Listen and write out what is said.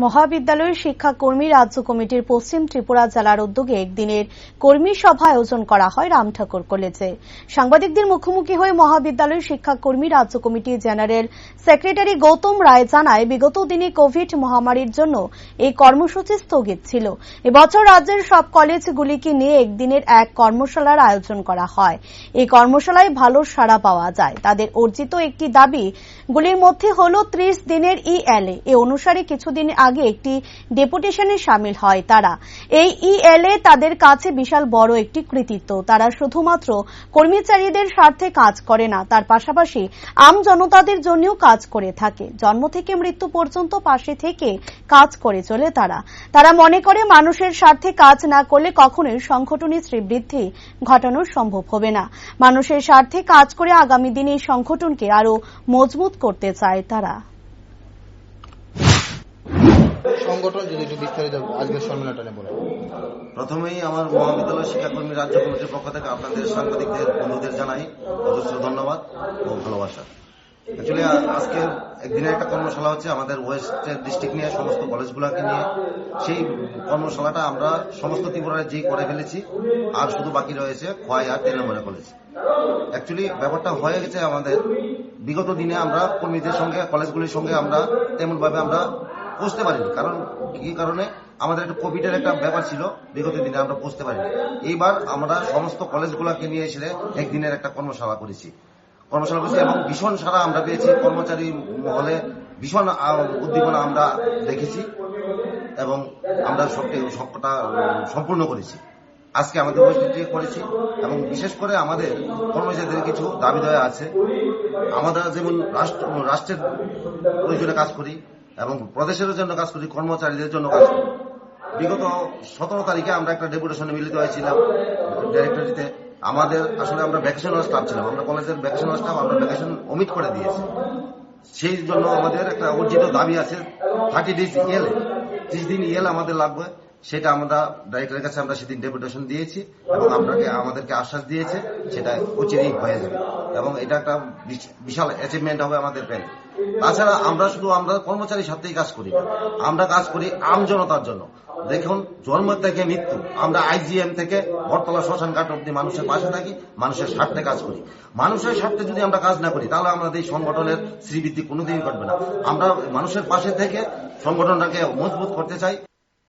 মহাবিদ্যালয়ের শিক্ষাকর্মী রাজ্য কমিটির পশ্চিম ত্রিপুরা জেলার উদ্যোগে একদিনের কর্মী সভা আয়োজন করা হয় রামঠাকুর কলেজে। সাংবাদিকদের মুখোমুখি হয়ে মহাবিদ্যালয়ের শিক্ষাকর্মী রাজ্য কমিটির জেনারেল সেক্রেটারি গৌতম রায় জানায়, বিগত দিনে কোভিড মহামারীর জন্য এই কর্মসূচি স্থগিত ছিল। এবছর রাজ্যের সব কলেজগুলিকে নিয়ে একদিনের এক কর্মশালার আয়োজন করা হয়। এই কর্মশালায় ভালো সাড়া পাওয়া যায়। তাদের অর্জিত একটি দাবি গুলির মধ্যে হল 30 দিনের ইএলএ। এ অনুসারে কিছুদিন আগে একটি ডেপুটেশনে শামিল হয় তারা। এই ইএলএ তাদের কাছে বিশাল বড় একটি কৃতিত্ব। তারা শুধুমাত্র কর্মচারীদের স্বার্থে কাজ করে না, তার পাশাপাশি আম জনতাদের জন্যও কাজ করে থাকে। জন্ম থেকে মৃত্যু পর্যন্ত পাশে থেকে কাজ করে চলে তারা মনে করে মানুষের স্বার্থে কাজ না করলে কখনোই সংগঠনের শ্রীবৃদ্ধি ঘটানো সম্ভব হবে না। মানুষের স্বার্থে কাজ করে আগামী দিনে এই সংগঠনকে আরো মজবুত করতে চায় তারা। সংগঠন যদি একটু বিস্তারিত আজকের সম্মেলনটা বলেন। প্রথমেই আমার মহাবিদ্যালয় শিক্ষাকর্মী রাজ্য কমিটির পক্ষ থেকে আপনাদের সাংবাদিকদের বন্ধুদের জানাই অজস্র ধন্যবাদ ও ভালোবাসা। অ্যাকচুয়ালি আজকে একদিনের একটা কর্মশালা হচ্ছে আমাদের ওয়েস্টের ডিস্ট্রিক্ট নিয়ে, সমস্ত কলেজগুলোকে নিয়ে। সেই কর্মশালাটা আমরা সমস্ত ত্রিপুরায় যেই করে ফেলেছি, আর শুধু বাকি রয়েছে খোয়াই আর 3 নম্বরের কলেজ। অ্যাকচুয়ালি ব্যাপারটা হয়ে গেছে আমাদের বিগত দিনে আমরা কর্মীদের সঙ্গে, কলেজগুলির সঙ্গে আমরা তেমনভাবে আমরা পৌঁছতে পারিনি। কারণ কি কারণে আমাদের একটা কোভিডের একটা ব্যাপার ছিল, বিগত দিনে আমরা পৌঁছতে পারিনি। এইবার আমরা সমস্ত কলেজগুলোকে নিয়ে এসে একদিনের একটা কর্মশালা করেছি এবং ভীষণ সারা আমরা পেয়েছি। কর্মচারী মহলে ভীষণ উদ্দীপনা আমরা দেখেছি এবং আমরা সবটা সম্পূর্ণ করেছি। আজকে আমাদের উপস্থিতি করেছি এবং বিশেষ করে আমাদের কর্মচারীদের কিছু দাবি দেওয়া আছে। আমরা যেমন রাষ্ট্রের প্রয়োজনে কাজ করি এবং প্রদেশের জন্য কাজ করি, কর্মচারীদের জন্য কাজ করি। বিগত 17 তারিখে আমরা একটা ডেপুটেশনে মিলিত হয়েছিলাম ডাইরেক্টরিতে। আমাদের আসলে আমরা ভ্যাকেশনাল স্টাফ ছিলাম, আমরা কলেজের ভ্যাকেশনাল স্টাফ, আমরা ভ্যাকেশন ওমিট করে দিয়েছি। সেই জন্য আমাদের একটা অর্জিত দাবি আছে 30 ডেজ ইএলএ, 30 দিন ইএলএ আমাদের লাগবে। সেটা আমরা ডাইরেক্টরের কাছে আমরা সেদিন ডেপুটেশন দিয়েছি এবং আমাদেরকে আশ্বাস দিয়েছে সেটা অচিরেই হয়ে যাবে এবং এটা একটা বিশাল অ্যাচিভমেন্ট হবে আমাদের ব্যাংক। তাছাড়া আমরা কর্মচারীর সাথেই কাজ করি না, আমরা কাজ করি আম জনতার জন্য। দেখুন, জন্ম থেকে মৃত্যু আমরা আইজিএম থেকে বটতলা শ্মশান ঘাট অব্দি মানুষের পাশে থাকি, মানুষের স্বার্থে কাজ করি। মানুষের স্বার্থে যদি আমরা কাজ না করি তাহলে আমাদের এই সংগঠনের শ্রীবৃদ্ধি কোনোদিনই ঘটবে না। আমরা মানুষের পাশে থেকে সংগঠনটাকে মজবুত করতে চাই।